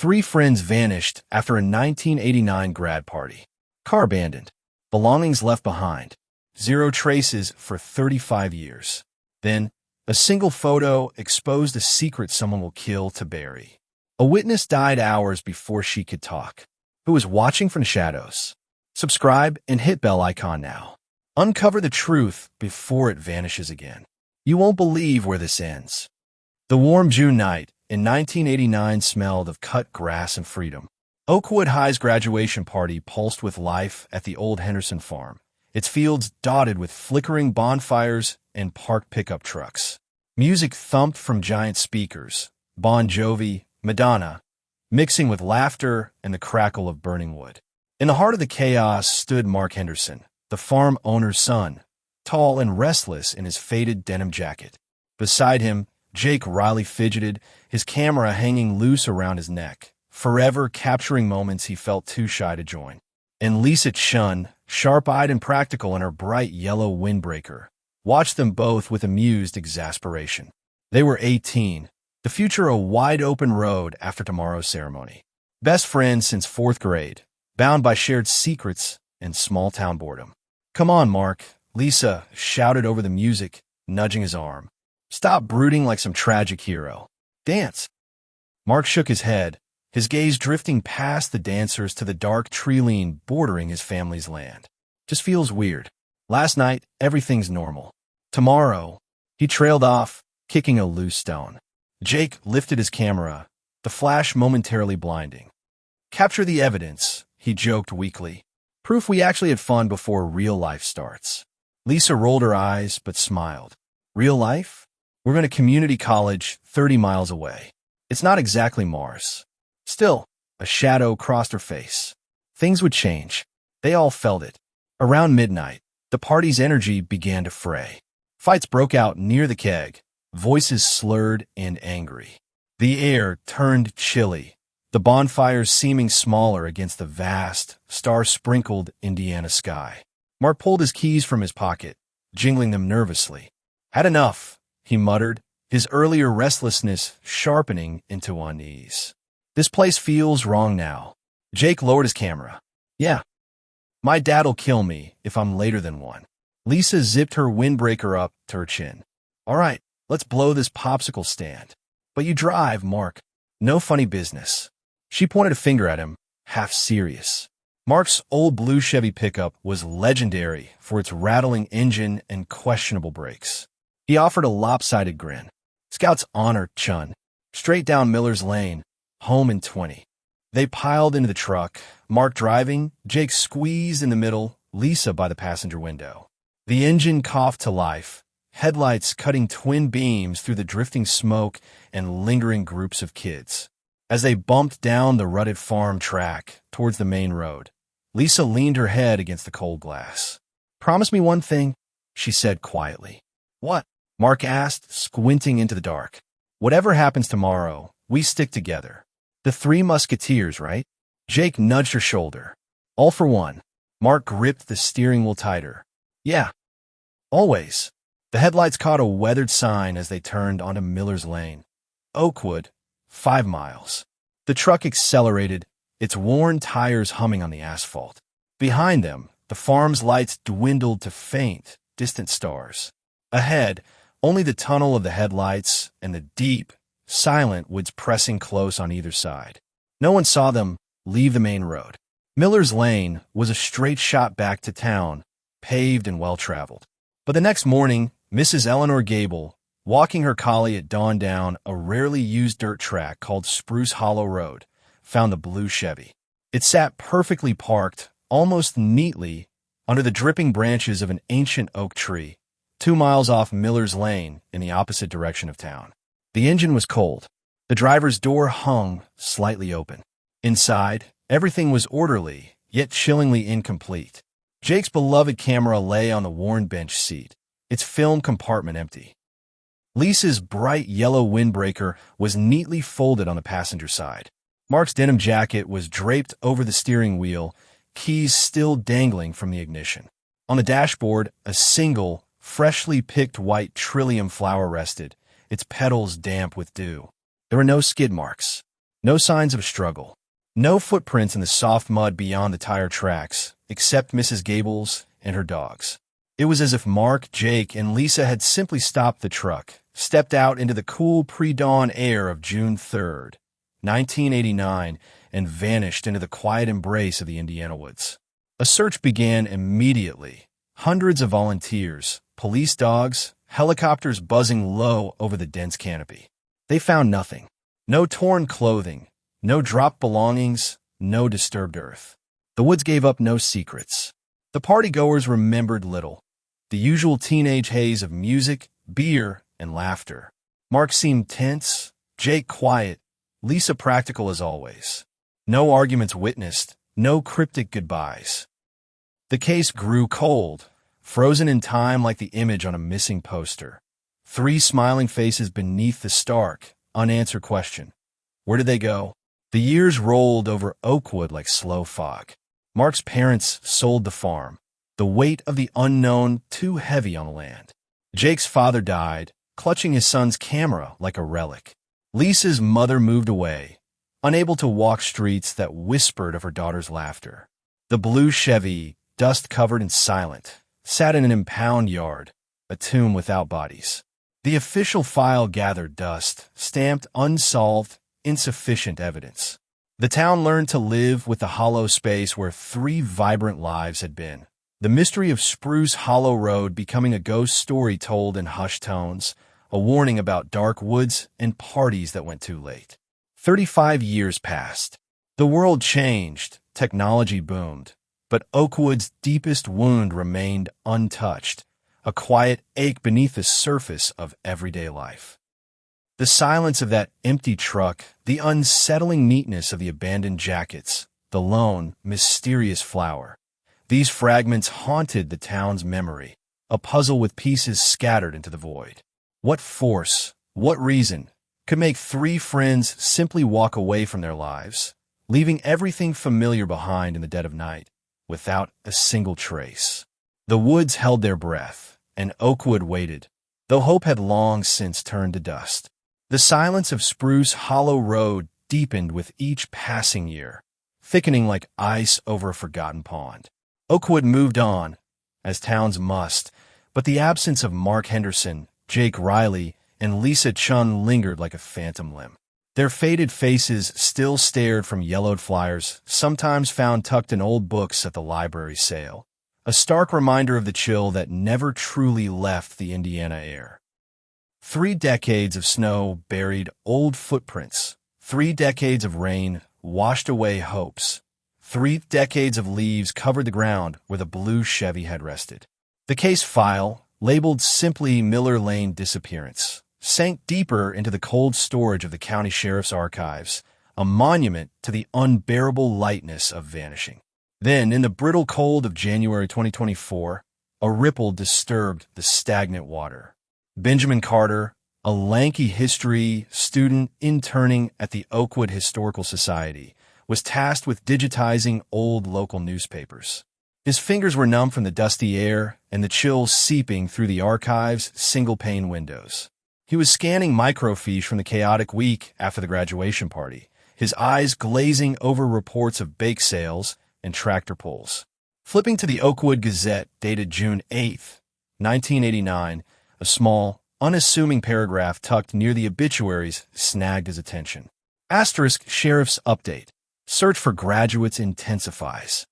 Three friends vanished after a 1989 grad party. Car abandoned. Belongings left behind. Zero traces for 35 years. Then, a single photo exposed a secret someone will kill to bury. A witness died hours before she could talk. Who is watching from the shadows? Subscribe and hit bell icon now. Uncover the truth before it vanishes again. You won't believe where this ends. The warm June night in 1989 smelled of cut grass and freedom. Oakwood High's graduation party pulsed with life at the old Henderson farm, its fields dotted with flickering bonfires and parked pickup trucks. Music thumped from giant speakers, Bon Jovi, Madonna, mixing with laughter and the crackle of burning wood. In the heart of the chaos stood Mark Henderson, the farm owner's son, tall and restless in his faded denim jacket. Beside him, Jake Riley fidgeted, his camera hanging loose around his neck, forever capturing moments he felt too shy to join. And Lisa Chun, sharp-eyed and practical in her bright yellow windbreaker, watched them both with amused exasperation. They were 18, the future a wide-open road after tomorrow's ceremony. Best friends since 4th grade, bound by shared secrets and small-town boredom. "Come on, Mark," Lisa shouted over the music, nudging his arm. "Stop brooding like some tragic hero. Dance." Mark shook his head, his gaze drifting past the dancers to the dark tree line bordering his family's land. "Just feels weird. Last night, everything's normal. Tomorrow," he trailed off, kicking a loose stone. Jake lifted his camera, the flash momentarily blinding. "Capture the evidence," he joked weakly. "Proof we actually had fun before real life starts." Lisa rolled her eyes but smiled. "Real life? We're going to community college 30 miles away. It's not exactly Mars." Still, a shadow crossed her face. Things would change. They all felt it. Around midnight, the party's energy began to fray. Fights broke out near the keg, voices slurred and angry. The air turned chilly, the bonfires seeming smaller against the vast, star-sprinkled Indiana sky. Mark pulled his keys from his pocket, jingling them nervously. "Had enough," he muttered, his earlier restlessness sharpening into unease. "This place feels wrong now." Jake lowered his camera. "Yeah. My dad'll kill me if I'm later than 1. Lisa zipped her windbreaker up to her chin. "All right, let's blow this popsicle stand. But you drive, Mark. No funny business." She pointed a finger at him, half serious. Mark's old blue Chevy pickup was legendary for its rattling engine and questionable brakes. He offered a lopsided grin. "Scout's honor, Chun. Straight down Miller's Lane, home in 20. They piled into the truck, Mark driving, Jake squeezed in the middle, Lisa by the passenger window. The engine coughed to life, headlights cutting twin beams through the drifting smoke and lingering groups of kids. As they bumped down the rutted farm track towards the main road, Lisa leaned her head against the cold glass. "Promise me one thing," she said quietly. "What?" Mark asked, squinting into the dark. "Whatever happens tomorrow, we stick together. The Three Musketeers, right?" Jake nudged her shoulder. "All for one." Mark gripped the steering wheel tighter. "Yeah. Always." The headlights caught a weathered sign as they turned onto Miller's Lane. Oakwood, 5 miles. The truck accelerated, its worn tires humming on the asphalt. Behind them, the farm's lights dwindled to faint, distant stars. Ahead, only the tunnel of the headlights and the deep, silent woods pressing close on either side. No one saw them leave the main road. Miller's Lane was a straight shot back to town, paved and well-traveled. But the next morning, Mrs. Eleanor Gable, walking her collie at dawn down a rarely used dirt track called Spruce Hollow Road, found the blue Chevy. It sat perfectly parked, almost neatly, under the dripping branches of an ancient oak tree, 2 miles off Miller's Lane in the opposite direction of town. The engine was cold. The driver's door hung slightly open. Inside, everything was orderly, yet chillingly incomplete. Jake's beloved camera lay on the worn bench seat, its film compartment empty. Lisa's bright yellow windbreaker was neatly folded on the passenger side. Mark's denim jacket was draped over the steering wheel, keys still dangling from the ignition. On the dashboard, a single, freshly picked white trillium flower rested, its petals damp with dew. There were no skid marks. No signs of struggle. No footprints in the soft mud beyond the tire tracks, except Mrs. Gables and her dogs. It was as if Mark, Jake, and Lisa had simply stopped the truck, stepped out into the cool pre-dawn air of June 3rd, 1989, and vanished into the quiet embrace of the Indiana woods. A search began immediately. Hundreds of volunteers, police dogs, helicopters buzzing low over the dense canopy. They found nothing. No torn clothing, no dropped belongings, no disturbed earth. The woods gave up no secrets. The partygoers remembered little. The usual teenage haze of music, beer, and laughter. Mark seemed tense, Jake quiet, Lisa practical as always. No arguments witnessed, no cryptic goodbyes. The case grew cold, frozen in time like the image on a missing poster. 3 smiling faces beneath the stark, unanswered question. Where did they go? The years rolled over Oakwood like slow fog. Mark's parents sold the farm, the weight of the unknown too heavy on the land. Jake's father died, clutching his son's camera like a relic. Lisa's mother moved away, unable to walk streets that whispered of her daughter's laughter. The blue Chevy, dust-covered and silent, sat in an impound yard, a tomb without bodies. The official file gathered dust, stamped unsolved, insufficient evidence. The town learned to live with the hollow space where 3 vibrant lives had been. The mystery of Spruce Hollow Road becoming a ghost story told in hushed tones, a warning about dark woods and parties that went too late. 35 years passed. The world changed, technology boomed, but Oakwood's deepest wound remained untouched, a quiet ache beneath the surface of everyday life. The silence of that empty truck, the unsettling neatness of the abandoned jackets, the lone, mysterious flower. These fragments haunted the town's memory, a puzzle with pieces scattered into the void. What force, what reason, could make 3 friends simply walk away from their lives, leaving everything familiar behind in the dead of night, without a single trace? The woods held their breath, and Oakwood waited, though hope had long since turned to dust. The silence of Spruce Hollow Road deepened with each passing year, thickening like ice over a forgotten pond. Oakwood moved on, as towns must, but the absence of Mark Henderson, Jake Riley, and Lisa Chun lingered like a phantom limb. Their faded faces still stared from yellowed flyers, sometimes found tucked in old books at the library sale, a stark reminder of the chill that never truly left the Indiana air. 3 decades of snow buried old footprints. 3 decades of rain washed away hopes. 3 decades of leaves covered the ground where the blue Chevy had rested. The case file, labeled simply Miller Lane Disappearance, sank deeper into the cold storage of the county sheriff's archives, a monument to the unbearable lightness of vanishing. Then, in the brittle cold of January 2024, a ripple disturbed the stagnant water. Benjamin Carter, a lanky history student interning at the Oakwood Historical Society, was tasked with digitizing old local newspapers. His fingers were numb from the dusty air and the chills seeping through the archive's single-pane windows. He was scanning microfiche from the chaotic week after the graduation party, his eyes glazing over reports of bake sales and tractor pulls. Flipping to the Oakwood Gazette dated June 8, 1989, a small, unassuming paragraph tucked near the obituaries snagged his attention. Asterisk Sheriff's Update. Search for graduates intensifies.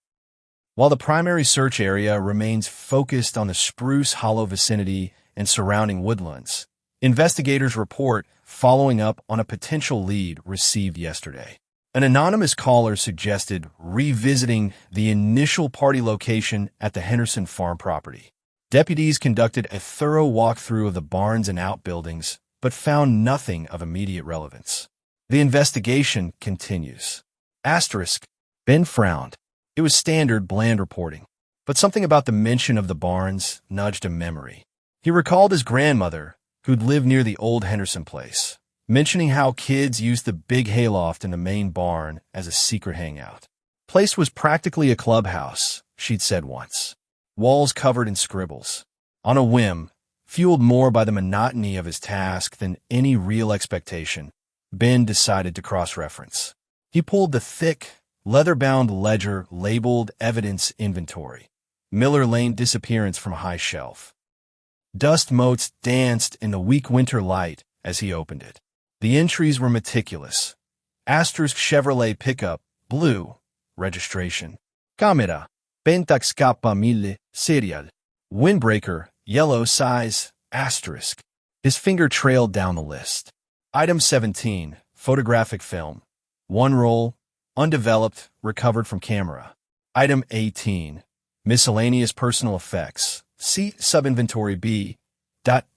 While the primary search area remains focused on the Spruce Hollow vicinity and surrounding woodlands, investigators report following up on a potential lead received yesterday. An anonymous caller suggested revisiting the initial party location at the Henderson farm property. Deputies conducted a thorough walkthrough of the barns and outbuildings, but found nothing of immediate relevance. The investigation continues. Asterisk. Ben frowned. It was standard, bland reporting, but something about the mention of the barns nudged a memory. He recalled his grandmother, who'd lived near the old Henderson place, mentioning how kids used the big hayloft in the main barn as a secret hangout. Place was practically a clubhouse, she'd said once. Walls covered in scribbles. On a whim, fueled more by the monotony of his task than any real expectation, Ben decided to cross-reference. He pulled the thick, leather-bound ledger labeled Evidence Inventory. Miller Lane disappearance from high shelf. Dust motes danced in the weak winter light as he opened it. The entries were meticulous. Asterisk Chevrolet pickup, blue, registration. Camera, Pentax K1000, serial. Windbreaker, yellow size, asterisk. His finger trailed down the list. Item 17, photographic film. One roll, undeveloped, recovered from camera. Item 18, miscellaneous personal effects. See subinventory B.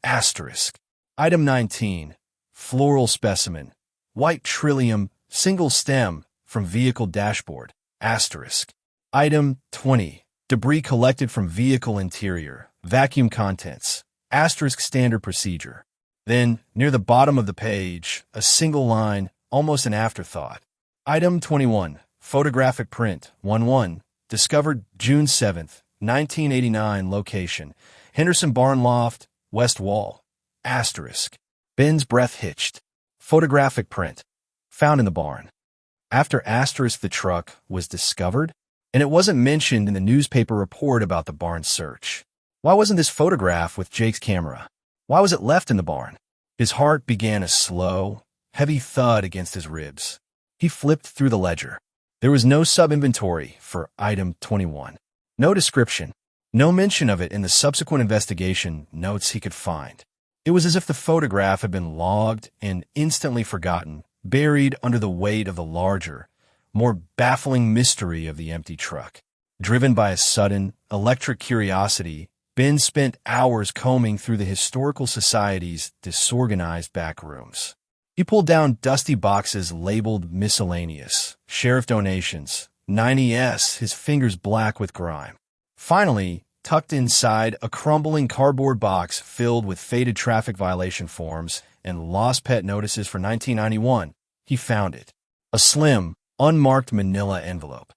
Asterisk. Item 19, floral specimen. White trillium, single stem, from vehicle dashboard. Asterisk. Item 20, debris collected from vehicle interior. Vacuum contents. Asterisk standard procedure. Then, near the bottom of the page, a single line, almost an afterthought. Item 21, photographic print, 1-1, discovered June 7th, 1989, location, Henderson Barn Loft, West Wall, asterisk. Ben's breath hitched. Photographic print, found in the barn. After asterisk, the truck was discovered, and it wasn't mentioned in the newspaper report about the barn search. Why wasn't this photograph with Jake's camera? Why was it left in the barn? His heart began a slow, heavy thud against his ribs. He flipped through the ledger. There was no sub-inventory for item 21. No description. No mention of it in the subsequent investigation notes he could find. It was as if the photograph had been logged and instantly forgotten, buried under the weight of the larger, more baffling mystery of the empty truck. Driven by a sudden, electric curiosity, Ben spent hours combing through the Historical Society's disorganized back rooms. He pulled down dusty boxes labeled miscellaneous, sheriff donations, 90s, his fingers black with grime. Finally, tucked inside a crumbling cardboard box filled with faded traffic violation forms and lost pet notices for 1991, he found it. A slim, unmarked manila envelope.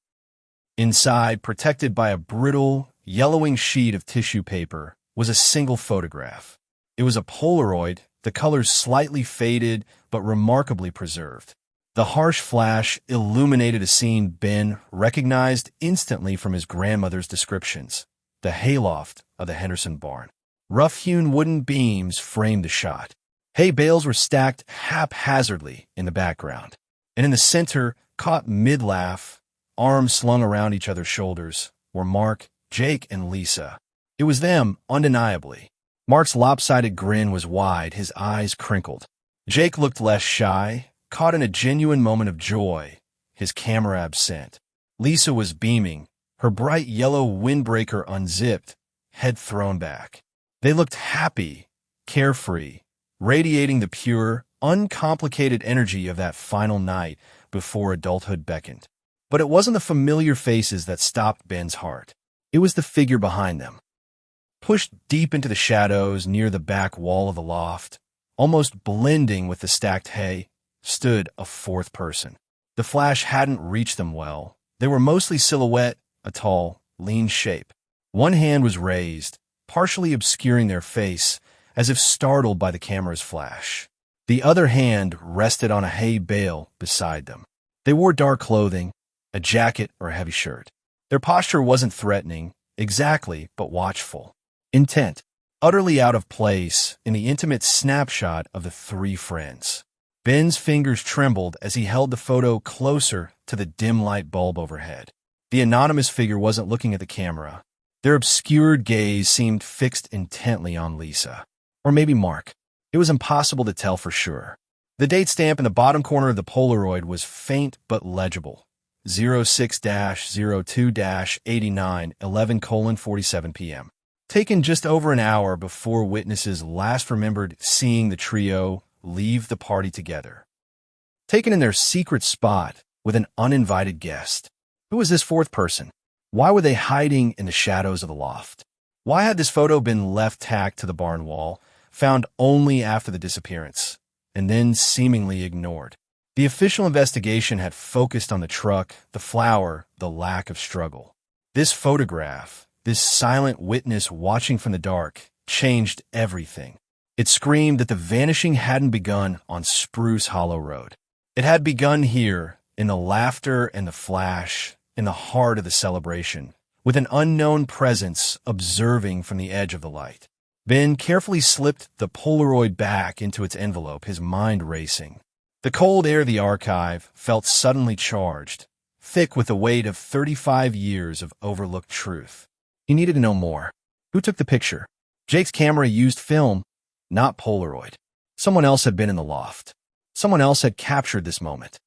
Inside, protected by a brittle, yellowing sheet of tissue paper, was a single photograph. It was a Polaroid, the colors slightly faded but remarkably preserved. The harsh flash illuminated a scene Ben recognized instantly from his grandmother's descriptions. The hayloft of the Henderson barn. Rough-hewn wooden beams framed the shot. Hay bales were stacked haphazardly in the background. And in the center, caught mid-laugh, arms slung around each other's shoulders, were Mark, Jake, and Lisa. It was them, undeniably. Mark's lopsided grin was wide, his eyes crinkled. Jake looked less shy, caught in a genuine moment of joy, his camera absent. Lisa was beaming, her bright yellow windbreaker unzipped, head thrown back. They looked happy, carefree, radiating the pure, uncomplicated energy of that final night before adulthood beckoned. But it wasn't the familiar faces that stopped Ben's heart. It was the figure behind them. Pushed deep into the shadows near the back wall of the loft, almost blending with the stacked hay, stood a fourth person. The flash hadn't reached them well. They were mostly silhouette, a tall, lean shape. One hand was raised, partially obscuring their face, as if startled by the camera's flash. The other hand rested on a hay bale beside them. They wore dark clothing, a jacket or a heavy shirt. Their posture wasn't threatening, exactly, but watchful. Intent, utterly out of place in the intimate snapshot of the three friends. Ben's fingers trembled as he held the photo closer to the dim light bulb overhead. The anonymous figure wasn't looking at the camera. Their obscured gaze seemed fixed intently on Lisa. Or maybe Mark. It was impossible to tell for sure. The date stamp in the bottom corner of the Polaroid was faint but legible. 06-02-89, 11:47 p.m. Taken just over an hour before witnesses last remembered seeing the trio leave the party together. Taken in their secret spot with an uninvited guest. Who was this fourth person? Why were they hiding in the shadows of the loft? Why had this photo been left tacked to the barn wall, found only after the disappearance, and then seemingly ignored? The official investigation had focused on the truck, the flower, the lack of struggle. This photograph, this silent witness watching from the dark, changed everything. It screamed that the vanishing hadn't begun on Spruce Hollow Road. It had begun here, in the laughter and the flash, in the heart of the celebration, with an unknown presence observing from the edge of the light. Ben carefully slipped the Polaroid back into its envelope, his mind racing. The cold air of the archive felt suddenly charged, thick with the weight of 35 years of overlooked truth. He needed to know more. Who took the picture? Jake's camera used film, not Polaroid. Someone else had been in the loft. Someone else had captured this moment.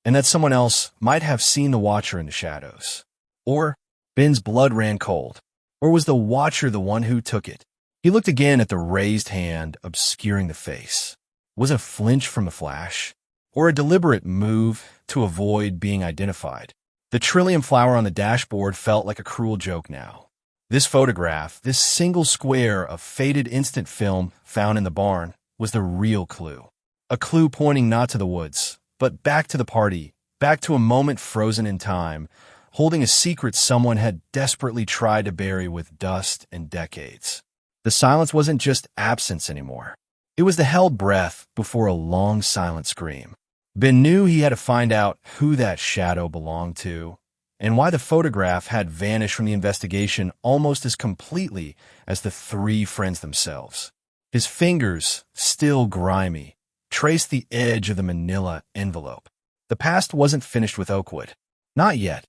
And that someone else might have seen the watcher in the shadows. Or Ben's blood ran cold. Or was the watcher the one who took it? He looked again at the raised hand obscuring the face. Was it a flinch from the flash? Or a deliberate move to avoid being identified? The trillium flower on the dashboard felt like a cruel joke now. This photograph, this single square of faded instant film found in the barn, was the real clue. A clue pointing not to the woods, but back to the party, back to a moment frozen in time, holding a secret someone had desperately tried to bury with dust and decades. The silence wasn't just absence anymore. It was the held breath before a long silent scream. Ben knew he had to find out who that shadow belonged to, and why the photograph had vanished from the investigation almost as completely as the three friends themselves. His fingers, still grimy, traced the edge of the manila envelope. The past wasn't finished with Oakwood. Not yet.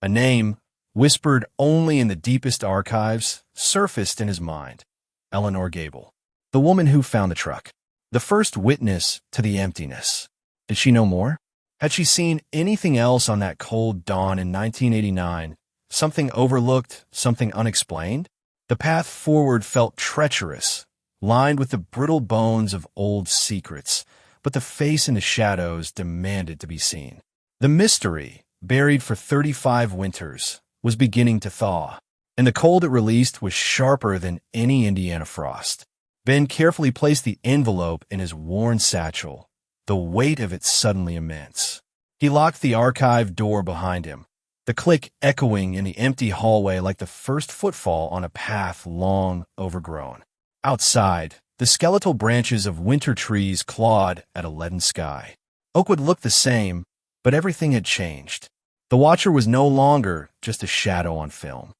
A name, whispered only in the deepest archives, surfaced in his mind. Eleanor Gable. The woman who found the truck. The first witness to the emptiness. Did she know more? Had she seen anything else on that cold dawn in 1989? Something overlooked, something unexplained? The path forward felt treacherous, lined with the brittle bones of old secrets, but the face in the shadows demanded to be seen. The mystery, buried for 35 winters, was beginning to thaw, and the cold it released was sharper than any Indiana frost. Ben carefully placed the envelope in his worn satchel, the weight of it suddenly immense. He locked the archive door behind him, the click echoing in the empty hallway like the first footfall on a path long overgrown. Outside, the skeletal branches of winter trees clawed at a leaden sky. Oakwood looked the same, but everything had changed. The watcher was no longer just a shadow on film.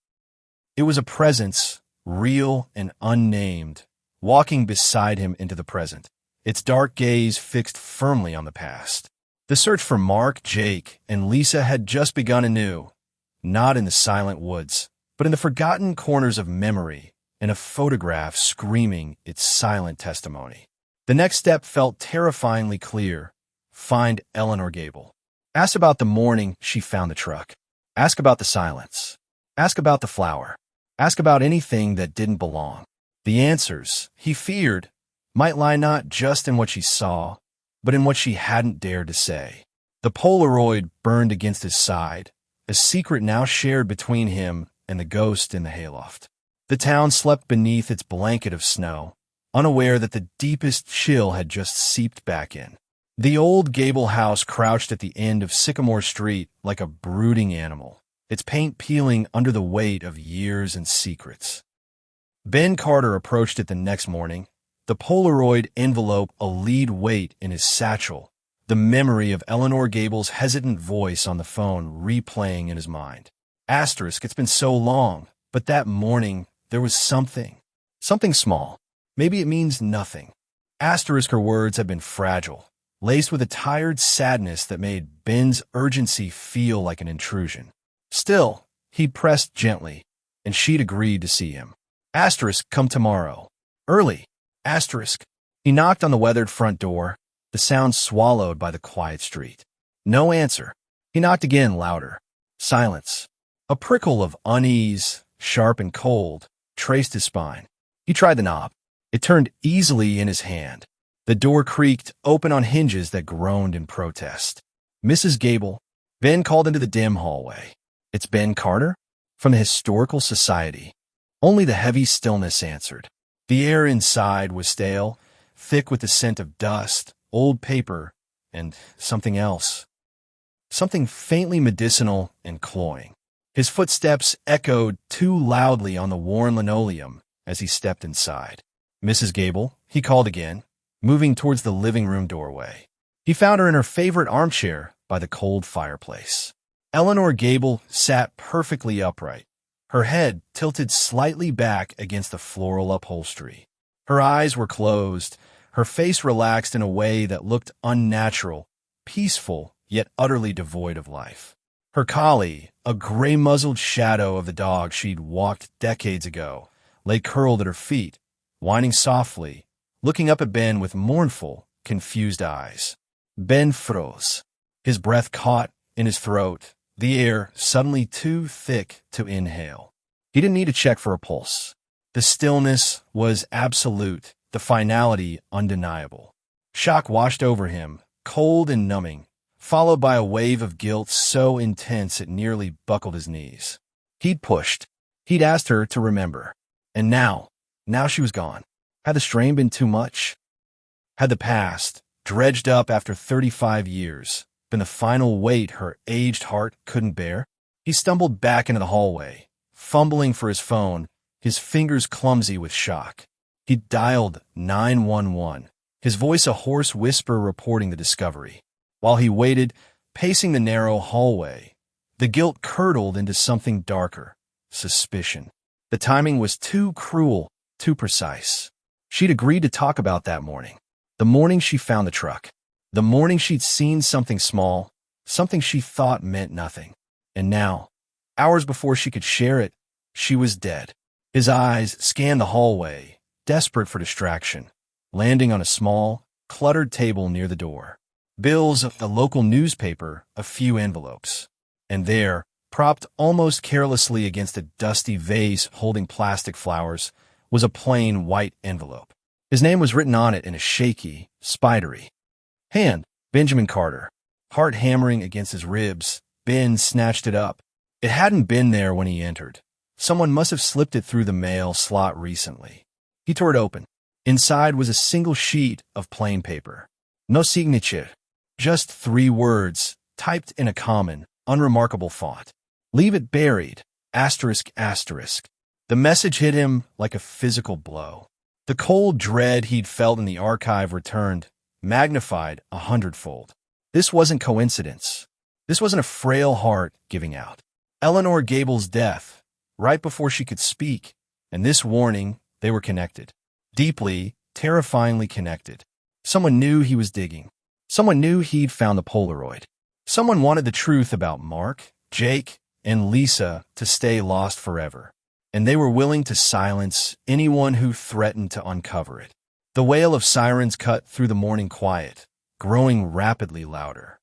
It was a presence, real and unnamed, walking beside him into the present, its dark gaze fixed firmly on the past. The search for Mark, Jake, and Lisa had just begun anew, not in the silent woods, but in the forgotten corners of memory, and a photograph screaming its silent testimony. The next step felt terrifyingly clear. Find Eleanor Gable. Ask about the morning she found the truck. Ask about the silence. Ask about the flower. Ask about anything that didn't belong. The answers, he feared, might lie not just in what she saw, but in what she hadn't dared to say. The Polaroid burned against his side, a secret now shared between him and the ghost in the hayloft. The town slept beneath its blanket of snow, unaware that the deepest chill had just seeped back in. The old Gable house crouched at the end of Sycamore Street like a brooding animal, its paint peeling under the weight of years and secrets. Ben Carter approached it the next morning, the Polaroid envelope a lead weight in his satchel, the memory of Eleanor Gable's hesitant voice on the phone replaying in his mind. Asterisk, it's been so long, but that morning there was something small. Maybe it means nothing. Asterisk, her words had been fragile, laced with a tired sadness that made Ben's urgency feel like an intrusion. Still, he pressed gently, and she'd agreed to see him. Asterisk, come tomorrow. Early. Asterisk. He knocked on the weathered front door, the sound swallowed by the quiet street. No answer. He knocked again, louder. Silence. A prickle of unease, sharp and cold, traced his spine. He tried the knob. It turned easily in his hand. The door creaked, open on hinges that groaned in protest. Mrs. Gable. Ben called into the dim hallway. It's Ben Carter? From the Historical Society. Only the heavy stillness answered. The air inside was stale, thick with the scent of dust, old paper, and something else. Something faintly medicinal and cloying. His footsteps echoed too loudly on the worn linoleum as he stepped inside. Mrs. Gable, he called again, moving towards the living room doorway. He found her in her favorite armchair by the cold fireplace. Eleanor Gable sat perfectly upright, her head tilted slightly back against the floral upholstery. Her eyes were closed, her face relaxed in a way that looked unnatural, peaceful, yet utterly devoid of life. Her collie, a gray-muzzled shadow of the dog she'd walked decades ago, lay curled at her feet, whining softly, looking up at Ben with mournful, confused eyes. Ben froze. His breath caught in his throat, the air suddenly too thick to inhale. He didn't need to check for a pulse. The stillness was absolute, the finality undeniable. Shock washed over him, cold and numbing, followed by a wave of guilt so intense it nearly buckled his knees. He'd pushed. He'd asked her to remember. And now she was gone. Had the strain been too much? Had the past, dredged up after 35 years, been the final weight her aged heart couldn't bear? He stumbled back into the hallway, fumbling for his phone, his fingers clumsy with shock. He dialed 911, his voice a hoarse whisper reporting the discovery. While he waited, pacing the narrow hallway, the guilt curdled into something darker, suspicion. The timing was too cruel, too precise. She'd agreed to talk about that morning. The morning she found the truck. The morning she'd seen something small, something she thought meant nothing. And now, hours before she could share it, she was dead. His eyes scanned the hallway, desperate for distraction, landing on a small, cluttered table near the door. Bills of the local newspaper, a few envelopes. And there, propped almost carelessly against a dusty vase holding plastic flowers, was a plain white envelope. His name was written on it in a shaky, spidery hand, Benjamin Carter. Heart hammering against his ribs, Ben snatched it up. It hadn't been there when he entered. Someone must have slipped it through the mail slot recently. He tore it open. Inside was a single sheet of plain paper. No signature. Just 3 words, typed in a common, unremarkable font. Leave it buried, asterisk, asterisk. The message hit him like a physical blow. The cold dread he'd felt in the archive returned, magnified 100-fold. This wasn't coincidence. This wasn't a frail heart giving out. Eleanor Gable's death, right before she could speak, and this warning, they were connected. Deeply, terrifyingly connected. Someone knew he was digging. Someone knew he'd found the Polaroid. Someone wanted the truth about Mark, Jake, and Lisa to stay lost forever. And they were willing to silence anyone who threatened to uncover it. The wail of sirens cut through the morning quiet, growing rapidly louder.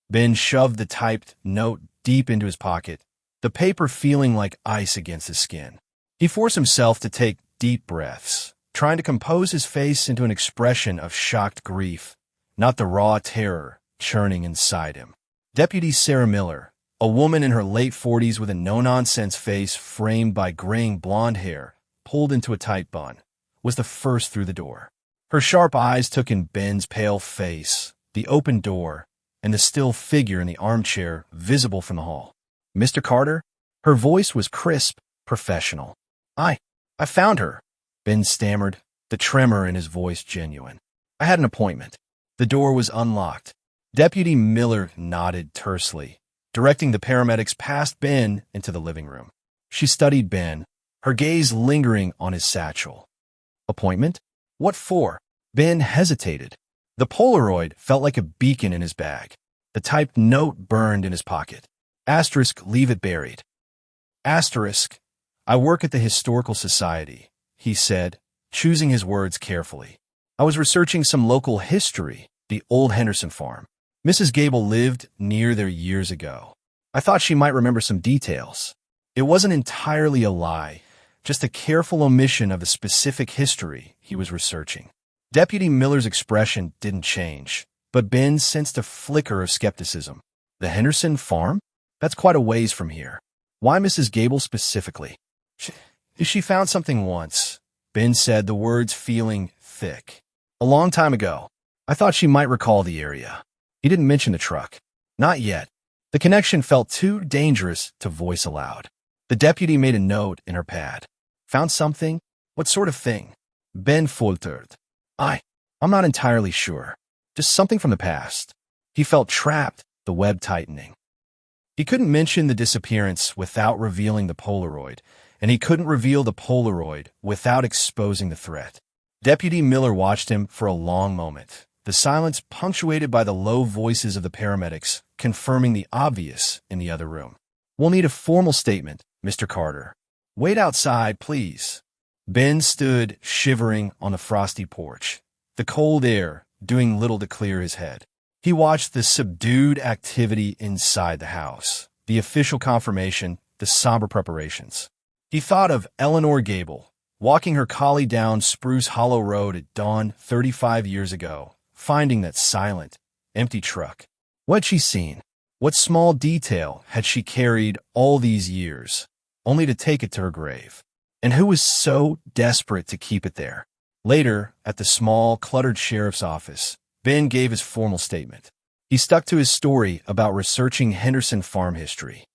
Ben shoved the typed note deep into his pocket, the paper feeling like ice against his skin. He forced himself to take deep breaths, trying to compose his face into an expression of shocked grief, not the raw terror churning inside him. Deputy Sarah Miller, a woman in her late 40s with a no-nonsense face framed by graying blonde hair, pulled into a tight bun, was the first through the door. Her sharp eyes took in Ben's pale face, the open door, and the still figure in the armchair visible from the hall. Mr. Carter? Her voice was crisp, professional. I found her, Ben stammered, the tremor in his voice genuine. I had an appointment. The door was unlocked. Deputy Miller nodded tersely, directing the paramedics past Ben into the living room. She studied Ben, her gaze lingering on his satchel. Appointment? What for? Ben hesitated. The Polaroid felt like a beacon in his bag. The typed note burned in his pocket. Asterisk, leave it buried. Asterisk, I work at the Historical Society, he said, choosing his words carefully. I was researching some local history, the old Henderson farm. Mrs. Gable lived near there years ago. I thought she might remember some details. It wasn't entirely a lie, just a careful omission of the specific history he was researching. Deputy Miller's expression didn't change, but Ben sensed a flicker of skepticism. The Henderson farm? That's quite a ways from here. Why Mrs. Gable specifically? She found something once, Ben said, the words feeling thick. A long time ago. I thought she might recall the area. He didn't mention the truck. Not yet. The connection felt too dangerous to voice aloud. The deputy made a note in her pad. Found something? What sort of thing? Ben faltered. I'm not entirely sure. Just something from the past. He felt trapped, the web tightening. He couldn't mention the disappearance without revealing the Polaroid, and he couldn't reveal the Polaroid without exposing the threat. Deputy Miller watched him for a long moment, the silence punctuated by the low voices of the paramedics confirming the obvious in the other room. "We'll need a formal statement, Mr. Carter. Wait outside, please." Ben stood shivering on the frosty porch, the cold air doing little to clear his head. He watched the subdued activity inside the house, the official confirmation, the somber preparations. He thought of Eleanor Gable, walking her collie down Spruce Hollow Road at dawn 35 years ago, finding that silent, empty truck. What had she seen? What small detail had she carried all these years, only to take it to her grave? And who was so desperate to keep it there? Later, at the small, cluttered sheriff's office, Ben gave his formal statement. He stuck to his story about researching Henderson farm history.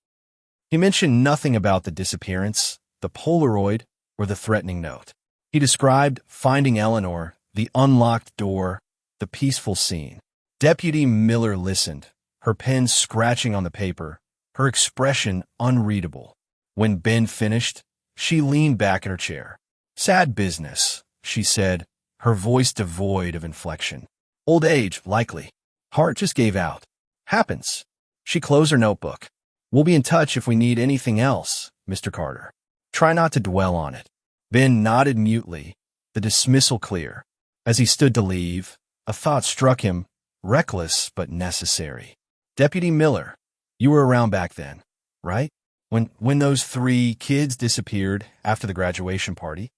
He mentioned nothing about the disappearance, the Polaroid, or the threatening note. He described finding Eleanor, the unlocked door, the peaceful scene. Deputy Miller listened, her pen scratching on the paper, her expression unreadable. When Ben finished, she leaned back in her chair. "Sad business," she said, her voice devoid of inflection. "Old age, likely. Heart just gave out. Happens." She closed her notebook. "We'll be in touch if we need anything else, Mr. Carter. Try not to dwell on it." Ben nodded mutely, the dismissal clear. As he stood to leave, a thought struck him, reckless but necessary. "Deputy Miller, you were around back then, right? When those 3 kids disappeared after the graduation party?"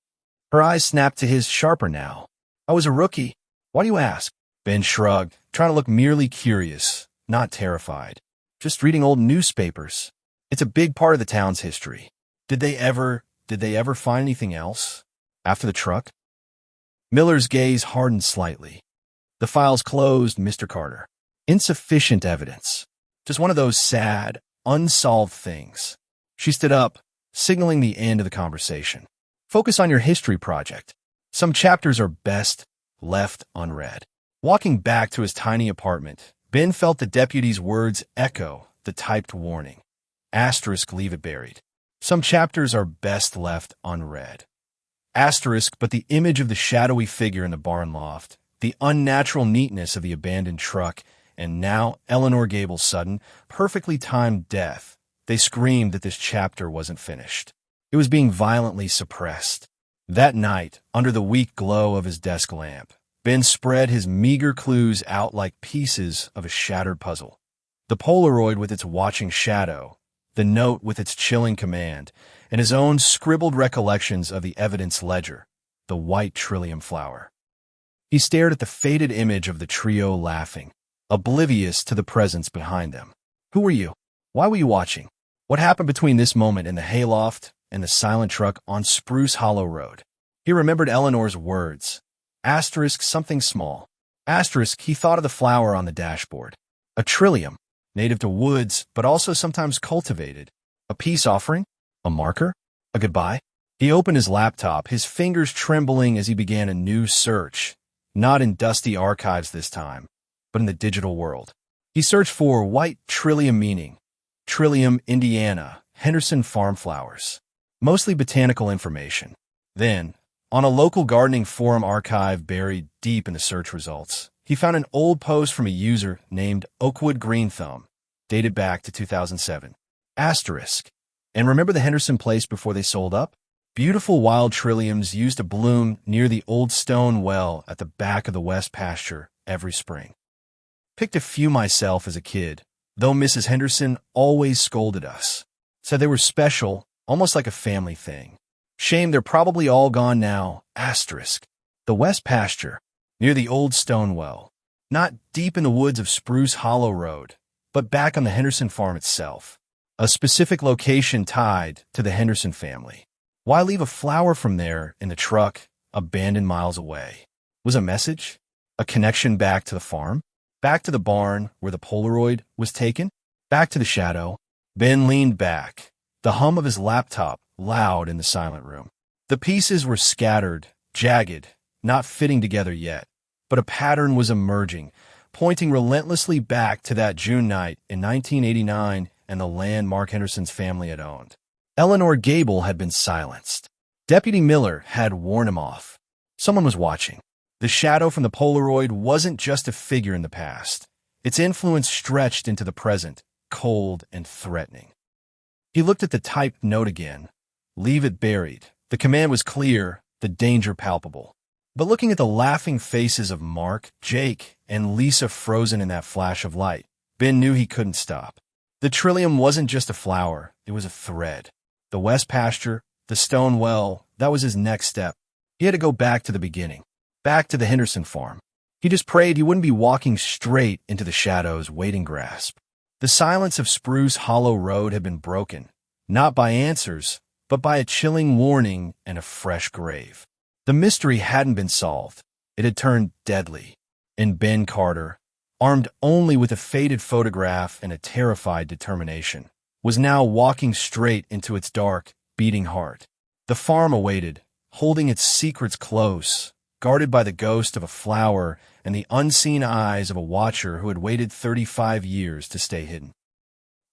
Her eyes snapped to his, sharper now. "I was a rookie. Why do you ask?" Ben shrugged, trying to look merely curious, not terrified. "Just reading old newspapers. It's a big part of the town's history. Did they ever find anything else? After the truck?" Miller's gaze hardened slightly. "The file's closed, Mr. Carter. Insufficient evidence. Just one of those sad, unsolved things." She stood up, signaling the end of the conversation. "Focus on your history project. Some chapters are best left unread." Walking back to his tiny apartment, Ben felt the deputy's words echo the typed warning. Asterisk, leave it buried. Some chapters are best left unread. Asterisk, but the image of the shadowy figure in the barn loft, the unnatural neatness of the abandoned truck, and now Eleanor Gable's sudden, perfectly timed death. They screamed that this chapter wasn't finished. It was being violently suppressed. That night, under the weak glow of his desk lamp, Ben spread his meager clues out like pieces of a shattered puzzle. The Polaroid with its watching shadow, the note with its chilling command, and his own scribbled recollections of the evidence ledger, the white trillium flower. He stared at the faded image of the trio laughing, oblivious to the presence behind them. Who were you? Why were you watching? What happened between this moment in the hayloft and the silent truck on Spruce Hollow Road? He remembered Eleanor's words. Asterisk, something small. Asterisk, he thought of the flower on the dashboard. A trillium, native to woods, but also sometimes cultivated. A peace offering? A marker? A goodbye? He opened his laptop, his fingers trembling as he began a new search. Not in dusty archives this time, but in the digital world. He searched for white trillium meaning. Trillium, Indiana, Henderson farm flowers. Mostly botanical information. Then, on a local gardening forum archive buried deep in the search results, he found an old post from a user named Oakwood Green Thumb, dated back to 2007. Asterisk. And remember the Henderson place before they sold up? Beautiful wild trilliums used to bloom near the old stone well at the back of the west pasture every spring. Picked a few myself as a kid, though Mrs. Henderson always scolded us. Said they were special, almost like a family thing. Shame they're probably all gone now. Asterisk. The west pasture, near the old stone well. Not deep in the woods of Spruce Hollow Road, but back on the Henderson farm itself. A specific location tied to the Henderson family. Why leave a flower from there in the truck, abandoned miles away? Was a message? A connection back to the farm? Back to the barn where the Polaroid was taken? Back to the shadow? Ben leaned back, the hum of his laptop loud in the silent room. The pieces were scattered, jagged, not fitting together yet, but a pattern was emerging, pointing relentlessly back to that June night in 1989 and the land Mark Henderson's family had owned. Eleanor Gable had been silenced. Deputy Miller had warned him off. Someone was watching. The shadow from the Polaroid wasn't just a figure in the past. Its influence stretched into the present, cold and threatening. He looked at the typed note again. Leave it buried. The command was clear, the danger palpable. But looking at the laughing faces of Mark, Jake, and Lisa frozen in that flash of light, Ben knew he couldn't stop. The Trillium wasn't just a flower, it was a thread. The West Pasture, the stone well, that was his next step. He had to go back to the beginning, back to the Henderson farm. He just prayed he wouldn't be walking straight into the shadow's waiting grasp. The silence of Spruce Hollow Road had been broken, not by answers, but by a chilling warning and a fresh grave. The mystery hadn't been solved. It had turned deadly. And Ben Carter, armed only with a faded photograph and a terrified determination, was now walking straight into its dark, beating heart. The farm awaited, holding its secrets close, guarded by the ghost of a flower and the unseen eyes of a watcher who had waited 35 years to stay hidden.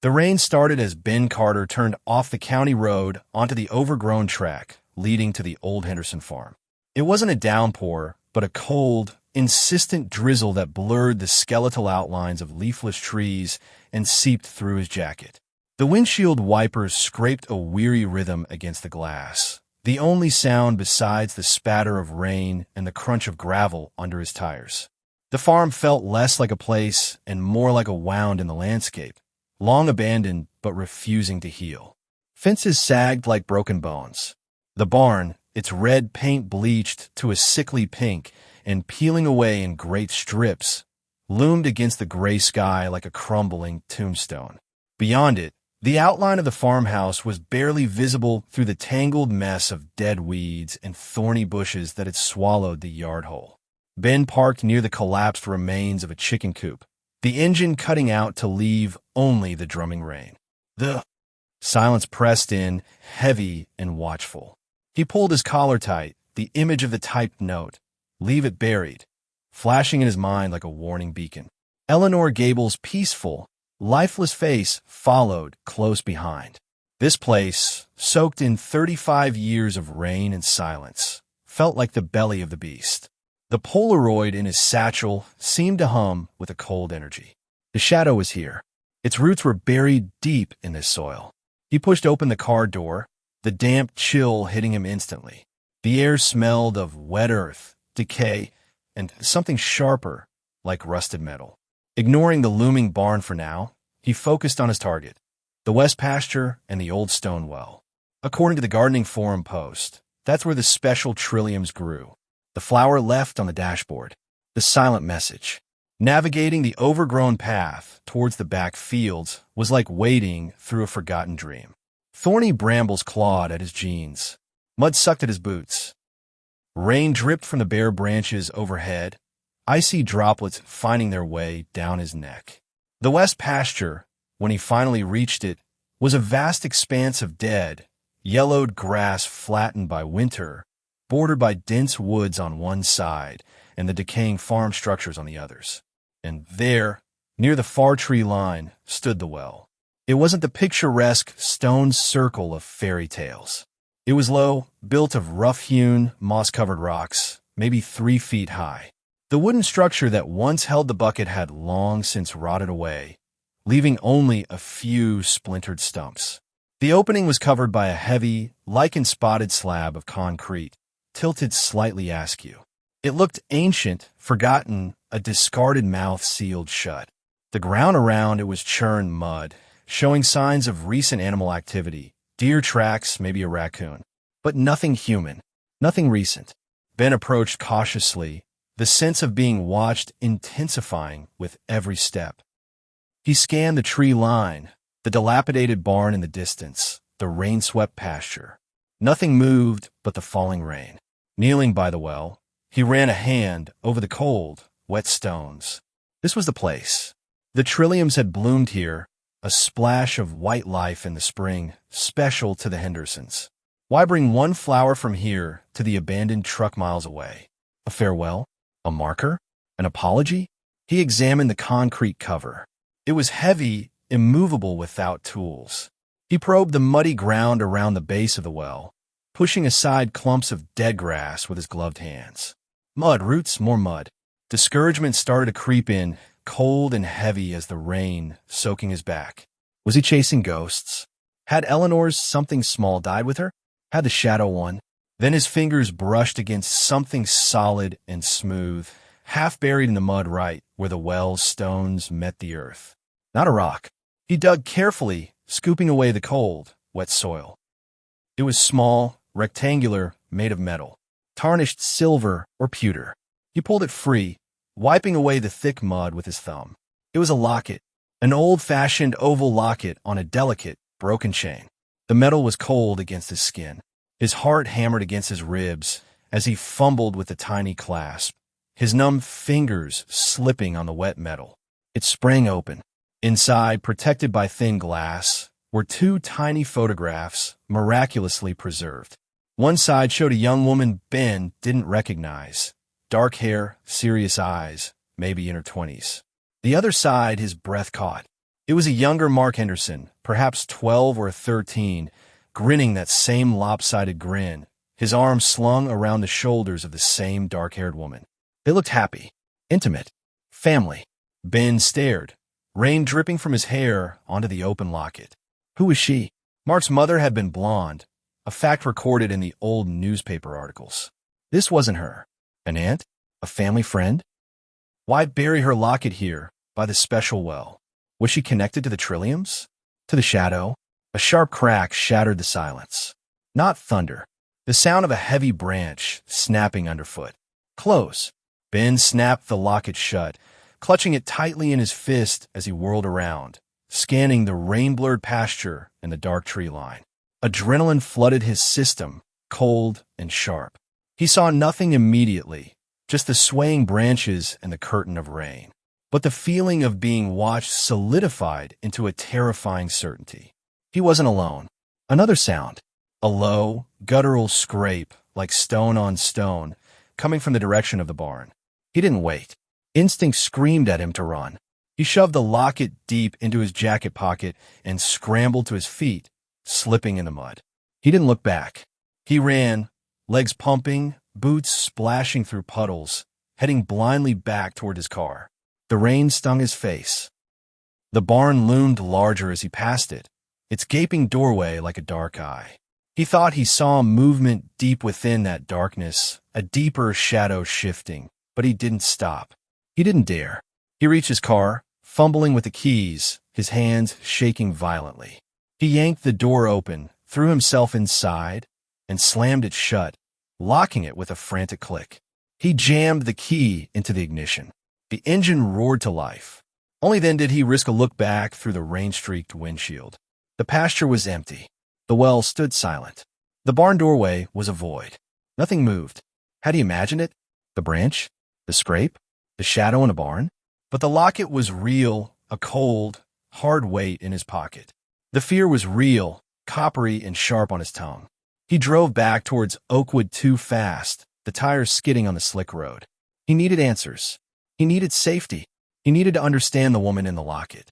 The rain started as Ben Carter turned off the county road onto the overgrown track leading to the old Henderson farm. It wasn't a downpour, but a cold, insistent drizzle that blurred the skeletal outlines of leafless trees and seeped through his jacket. The windshield wipers scraped a weary rhythm against the glass, the only sound besides the spatter of rain and the crunch of gravel under his tires. The farm felt less like a place and more like a wound in the landscape, long abandoned but refusing to heal. Fences sagged like broken bones. The barn, its red paint bleached to a sickly pink and peeling away in great strips, loomed against the gray sky like a crumbling tombstone. Beyond it, the outline of the farmhouse was barely visible through the tangled mess of dead weeds and thorny bushes that had swallowed the yard hole. Ben parked near the collapsed remains of a chicken coop, the engine cutting out to leave only the drumming rain. The silence pressed in, heavy and watchful. He pulled his collar tight, the image of the typed note, "Leave it buried," flashing in his mind like a warning beacon. Eleanor Gable's peaceful, lifeless face followed close behind. This place, soaked in 35 years of rain and silence, felt like the belly of the beast. The Polaroid in his satchel seemed to hum with a cold energy. The shadow was here. Its roots were buried deep in this soil. He pushed open the car door, the damp chill hitting him instantly. The air smelled of wet earth, decay, and something sharper, like rusted metal. Ignoring the looming barn for now, he focused on his target, the West Pasture and the old stone well. According to the Gardening Forum post, that's where the special trilliums grew. The flower left on the dashboard. The silent message. Navigating the overgrown path towards the back fields was like wading through a forgotten dream. Thorny brambles clawed at his jeans. Mud sucked at his boots. Rain dripped from the bare branches overhead, icy droplets finding their way down his neck. The West Pasture, when he finally reached it, was a vast expanse of dead, yellowed grass flattened by winter, bordered by dense woods on one side and the decaying farm structures on the others. And there, near the far tree line, stood the well. It wasn't the picturesque stone circle of fairy tales. It was low, built of rough-hewn, moss-covered rocks, maybe 3 feet high. The wooden structure that once held the bucket had long since rotted away, leaving only a few splintered stumps. The opening was covered by a heavy, lichen-spotted slab of concrete, tilted slightly askew. It looked ancient, forgotten, a discarded mouth sealed shut. The ground around it was churned mud, showing signs of recent animal activity, deer tracks, maybe a raccoon. But nothing human, nothing recent. Ben approached cautiously, the sense of being watched intensifying with every step. He scanned the tree line, the dilapidated barn in the distance, the rain-swept pasture. Nothing moved but the falling rain. Kneeling by the well, he ran a hand over the cold, wet stones. This was the place. The trilliums had bloomed here, a splash of white life in the spring, special to the Hendersons. Why bring one flower from here to the abandoned truck miles away? A farewell? A marker? An apology? He examined the concrete cover. It was heavy, immovable without tools. He probed the muddy ground around the base of the well, pushing aside clumps of dead grass with his gloved hands. Mud, roots, more mud. Discouragement started to creep in, cold and heavy as the rain soaking his back. Was he chasing ghosts? Had Eleanor's something small died with her? Had the shadow won? Then his fingers brushed against something solid and smooth, half buried in the mud right where the well's stones met the earth. Not a rock. He dug carefully, scooping away the cold, wet soil. It was small, rectangular, made of metal, tarnished silver or pewter. He pulled it free, wiping away the thick mud with his thumb. It was a locket, an old-fashioned oval locket on a delicate, broken chain. The metal was cold against his skin. His heart hammered against his ribs as he fumbled with the tiny clasp, his numb fingers slipping on the wet metal. It sprang open. Inside, protected by thin glass, were two tiny photographs, miraculously preserved. One side showed a young woman Ben didn't recognize. Dark hair, serious eyes, maybe in her 20s. The other side his breath caught. It was a younger Mark Henderson, perhaps 12 or 13, grinning that same lopsided grin, his arms slung around the shoulders of the same dark-haired woman. They looked happy, intimate, family. Ben stared, rain dripping from his hair onto the open locket. Who was she? Mark's mother had been blonde, a fact recorded in the old newspaper articles. This wasn't her. An aunt? A family friend? Why bury her locket here, by the special well? Was she connected to the Trilliums? To the shadow? A sharp crack shattered the silence. Not thunder. The sound of a heavy branch snapping underfoot. Close. Ben snapped the locket shut, clutching it tightly in his fist as he whirled around, scanning the rain-blurred pasture and the dark tree line. Adrenaline flooded his system, cold and sharp. He saw nothing immediately, just the swaying branches and the curtain of rain. But the feeling of being watched solidified into a terrifying certainty. He wasn't alone. Another sound, a low, guttural scrape like stone on stone, coming from the direction of the barn. He didn't wait. Instinct screamed at him to run. He shoved the locket deep into his jacket pocket and scrambled to his feet, slipping in the mud. He didn't look back. He ran, legs pumping, boots splashing through puddles, heading blindly back toward his car. The rain stung his face. The barn loomed larger as he passed it, its gaping doorway like a dark eye. He thought he saw movement deep within that darkness, a deeper shadow shifting, but he didn't stop. He didn't dare. He reached his car, fumbling with the keys, his hands shaking violently. He yanked the door open, threw himself inside, and slammed it shut, locking it with a frantic click. He jammed the key into the ignition. The engine roared to life. Only then did he risk a look back through the rain-streaked windshield. The pasture was empty. The well stood silent. The barn doorway was a void. Nothing moved. Had he imagined it? The branch? The scrape? The shadow in a barn? But the locket was real, a cold, hard weight in his pocket. The fear was real, coppery and sharp on his tongue. He drove back towards Oakwood too fast, the tires skidding on the slick road. He needed answers. He needed safety. He needed to understand the woman in the locket.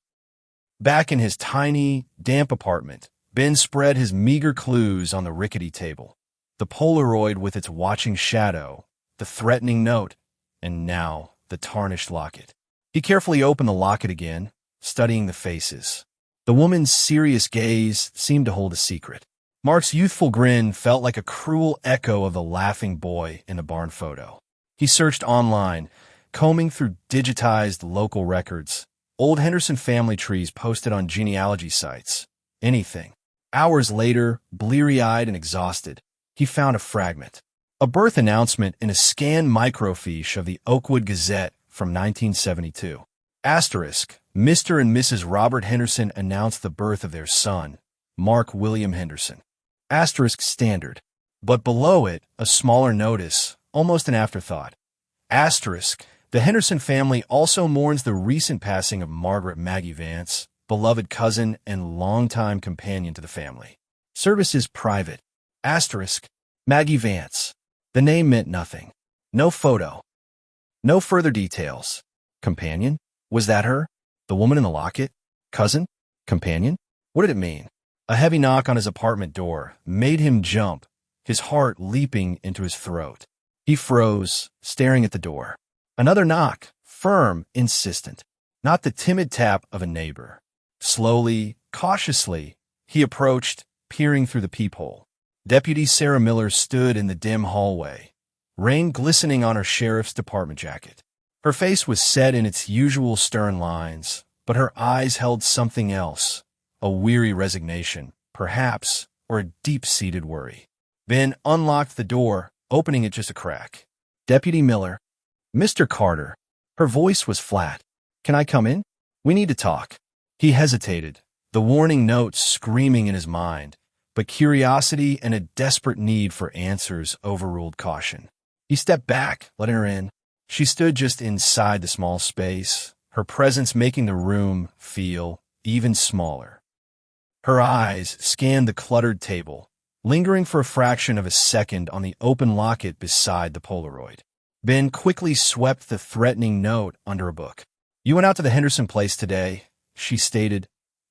Back in his tiny, damp apartment, Ben spread his meager clues on the rickety table. The Polaroid with its watching shadow, the threatening note, and now the tarnished locket. He carefully opened the locket again, studying the faces. The woman's serious gaze seemed to hold a secret. Mark's youthful grin felt like a cruel echo of the laughing boy in the barn photo. He searched online, combing through digitized local records, old Henderson family trees posted on genealogy sites. Anything. Hours later, bleary-eyed and exhausted, he found a fragment. A birth announcement in a scanned microfiche of the Oakwood Gazette from 1972. Asterisk, Mr. and Mrs. Robert Henderson announced the birth of their son, Mark William Henderson. Asterisk standard. But below it, a smaller notice, almost an afterthought. Asterisk, the Henderson family also mourns the recent passing of Margaret Maggie Vance, beloved cousin and longtime companion to the family. Service is private. Asterisk. Maggie Vance. The name meant nothing. No photo. No further details. Companion? Was that her? The woman in the locket? Cousin? Companion? What did it mean? A heavy knock on his apartment door made him jump, his heart leaping into his throat. He froze, staring at the door. Another knock, firm, insistent. Not the timid tap of a neighbor. Slowly, cautiously, he approached, peering through the peephole. Deputy Sarah Miller stood in the dim hallway, rain glistening on her sheriff's department jacket. Her face was set in its usual stern lines, but her eyes held something else, a weary resignation, perhaps, or a deep-seated worry. Ben unlocked the door, opening it just a crack. Deputy Miller. Mr. Carter. Her voice was flat. Can I come in? We need to talk. He hesitated, the warning notes screaming in his mind, but curiosity and a desperate need for answers overruled caution. He stepped back, letting her in. She stood just inside the small space, her presence making the room feel even smaller. Her eyes scanned the cluttered table, lingering for a fraction of a second on the open locket beside the Polaroid. Ben quickly swept the threatening note under a book. You went out to the Henderson place today, she stated,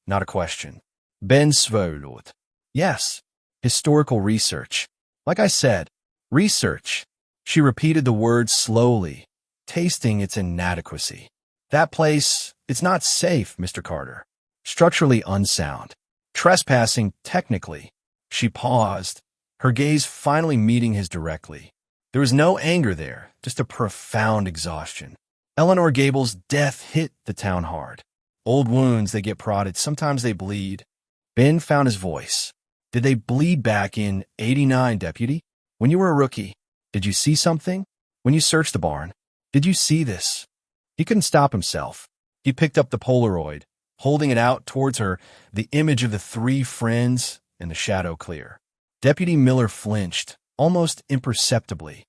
not a question. Ben swallowed. Yes, historical research. Like I said, research. She repeated the word slowly, tasting its inadequacy. That place, it's not safe, Mr. Carter. Structurally unsound. Trespassing, technically. She paused, her gaze finally meeting his directly. There was no anger there, just a profound exhaustion. Eleanor Gable's death hit the town hard. Old wounds, they get prodded, sometimes they bleed. Ben found his voice. Did they bleed back in '89, Deputy? When you were a rookie, did you see something? When you searched the barn, did you see this? He couldn't stop himself. He picked up the Polaroid, holding it out towards her, the image of the three friends in the shadow clear. Deputy Miller flinched, almost imperceptibly.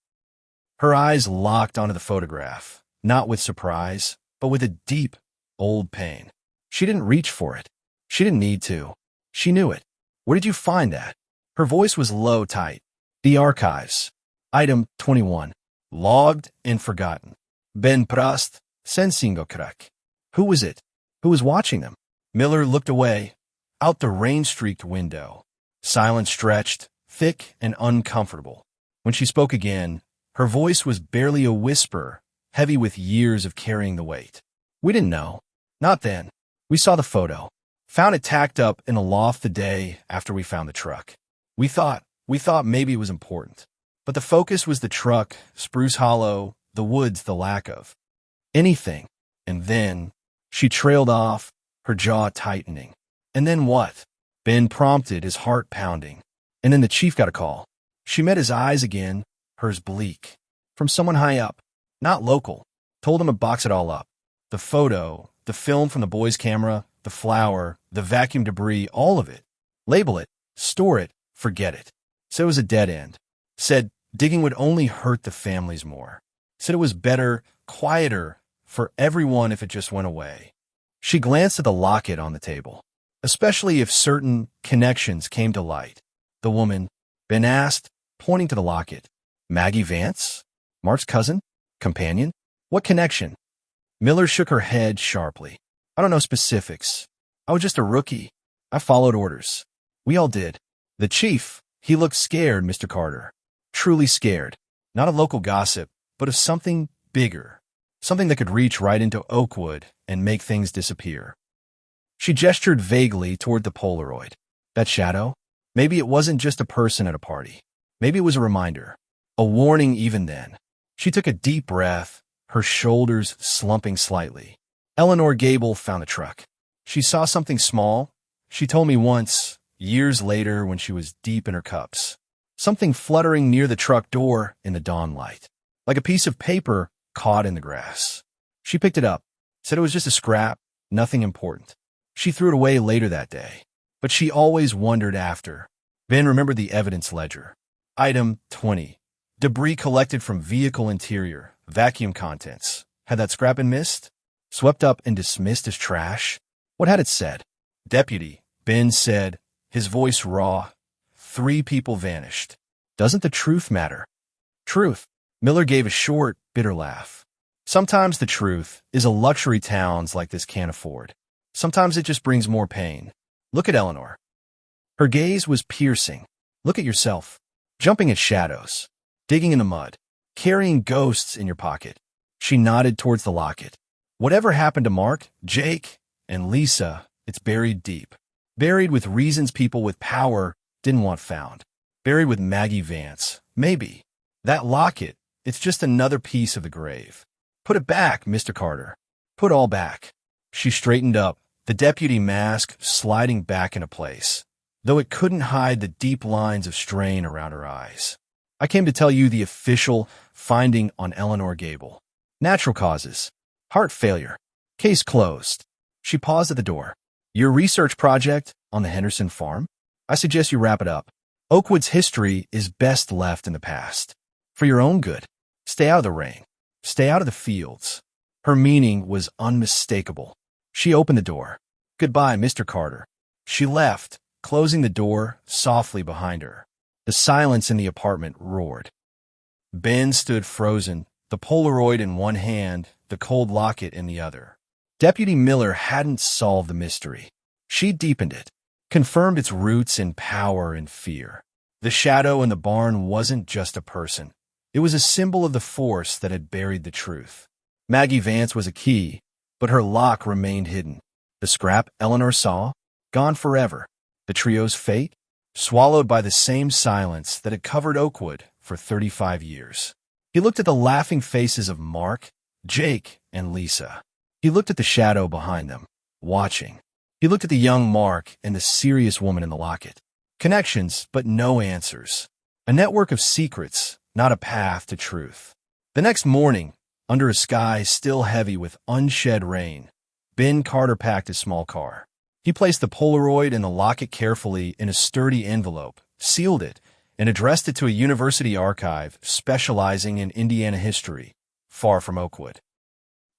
Her eyes locked onto the photograph, not with surprise, but with a deep, old pain. She didn't reach for it. She didn't need to. She knew it. Where did you find that? Her voice was low, tight. The archives. Item 21. Logged and forgotten. Ben Prost, Sensingokrak. Who was it? Who was watching them? Miller looked away, out the rain-streaked window. Silence stretched, thick and uncomfortable. When she spoke again, her voice was barely a whisper, heavy with years of carrying the weight. We didn't know. Not then. We saw the photo. Found it tacked up in a loft the day after we found the truck. We thought maybe it was important. But the focus was the truck, Spruce Hollow, the woods, the lack of anything. And then she trailed off, her jaw tightening. And then what? Ben prompted, his heart pounding. And then the chief got a call. She met his eyes again, hers bleak. From someone high up, not local. Told him to box it all up. The photo, the film from the boy's camera, the flower, the vacuum debris, all of it. Label it, store it, forget it. Said it was a dead end. Said digging would only hurt the families more. Said it was better, quieter, for everyone if it just went away. She glanced at the locket on the table, especially if certain connections came to light. The woman, Ben asked, pointing to the locket. Maggie Vance? Mark's cousin? Companion? What connection? Miller shook her head sharply. I don't know specifics. I was just a rookie. I followed orders. We all did. The chief, he looked scared, Mr. Carter. Truly scared. Not of local gossip, but of something bigger. Something that could reach right into Oakwood and make things disappear. She gestured vaguely toward the Polaroid. That shadow? Maybe it wasn't just a person at a party. Maybe it was a reminder. A warning even then. She took a deep breath, her shoulders slumping slightly. Eleanor Gable found the truck. She saw something small. She told me once, years later when she was deep in her cups. Something fluttering near the truck door in the dawn light. Like a piece of paper caught in the grass. She picked it up, said it was just a scrap, nothing important. She threw it away later that day. But she always wondered after. Ben remembered the evidence ledger. Item 20. Debris collected from vehicle interior, vacuum contents. Had that scrap been missed? Swept up and dismissed as trash? What had it said? Deputy, Ben said, his voice raw. 3 people vanished. Doesn't the truth matter? Truth. Miller gave a short, bitter laugh. Sometimes the truth is a luxury towns like this can't afford. Sometimes it just brings more pain. Look at Eleanor. Her gaze was piercing. Look at yourself. Jumping at shadows. Digging in the mud. Carrying ghosts in your pocket. She nodded towards the locket. Whatever happened to Mark, Jake, and Lisa, it's buried deep. Buried with reasons people with power didn't want found. Buried with Maggie Vance. Maybe. That locket, it's just another piece of the grave. Put it back, Mr. Carter. Put all back. She straightened up, the deputy mask sliding back into place, though it couldn't hide the deep lines of strain around her eyes. I came to tell you the official finding on Eleanor Gable. Natural causes. Heart failure. Case closed. She paused at the door. Your research project on the Henderson farm? I suggest you wrap it up. Oakwood's history is best left in the past. For your own good. Stay out of the rain. Stay out of the fields. Her meaning was unmistakable. She opened the door. Goodbye, Mr. Carter. She left, closing the door softly behind her. The silence in the apartment roared. Ben stood frozen, the Polaroid in one hand, the cold locket in the other. Deputy Miller hadn't solved the mystery. She deepened it, confirmed its roots in power and fear. The shadow in the barn wasn't just a person. It was a symbol of the force that had buried the truth. Maggie Vance was a key, but her lock remained hidden. The scrap Eleanor saw, gone forever. The trio's fate, swallowed by the same silence that had covered Oakwood for 35 years. He looked at the laughing faces of Mark, Jake, and Lisa. He looked at the shadow behind them, watching. He looked at the young Mark and the serious woman in the locket. Connections, but no answers. A network of secrets, not a path to truth. The next morning, under a sky still heavy with unshed rain, Ben Carter packed his small car. He placed the Polaroid and the locket carefully in a sturdy envelope, sealed it, and addressed it to a university archive specializing in Indiana history, far from Oakwood.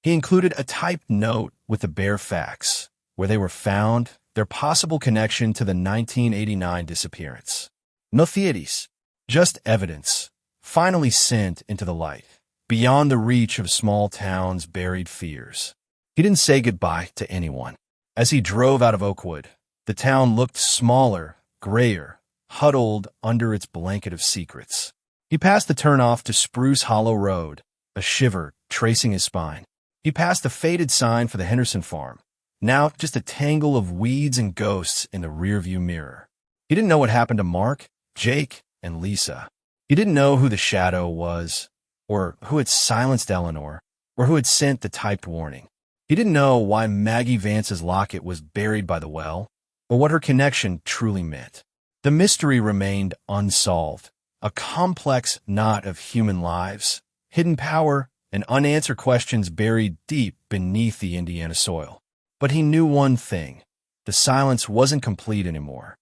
He included a typed note with the bare facts, where they were found, their possible connection to the 1989 disappearance. No theories, just evidence, finally sent into the light, beyond the reach of small towns' buried fears. He didn't say goodbye to anyone. As he drove out of Oakwood, the town looked smaller, grayer, huddled under its blanket of secrets. He passed the turnoff to Spruce Hollow Road, a shiver tracing his spine. He passed the faded sign for the Henderson farm, now just a tangle of weeds and ghosts in the rearview mirror. He didn't know what happened to Mark, Jake, and Lisa. He didn't know who the shadow was, or who had silenced Eleanor, or who had sent the typed warning. He didn't know why Maggie Vance's locket was buried by the well, or what her connection truly meant. The mystery remained unsolved, a complex knot of human lives, hidden power, and unanswered questions buried deep beneath the Indiana soil. But he knew one thing. The silence wasn't complete anymore.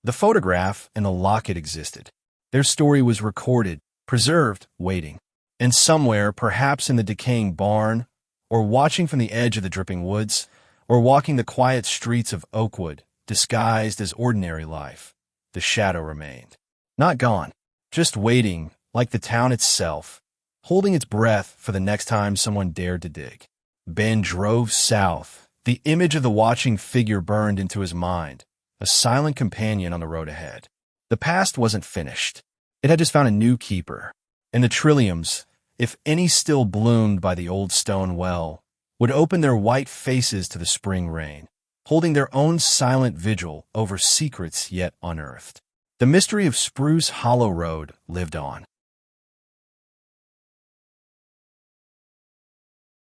The photograph and the locket existed. Their story was recorded, preserved, waiting. And somewhere, perhaps in the decaying barn, or watching from the edge of the dripping woods, or walking the quiet streets of Oakwood, disguised as ordinary life, the shadow remained. Not gone, just waiting, like the town itself, holding its breath for the next time someone dared to dig. Ben drove south. The image of the watching figure burned into his mind, a silent companion on the road ahead. The past wasn't finished. It had just found a new keeper. And the trilliums, if any still bloomed by the old stone well, would open their white faces to the spring rain, holding their own silent vigil over secrets yet unearthed. The mystery of Spruce Hollow Road lived on.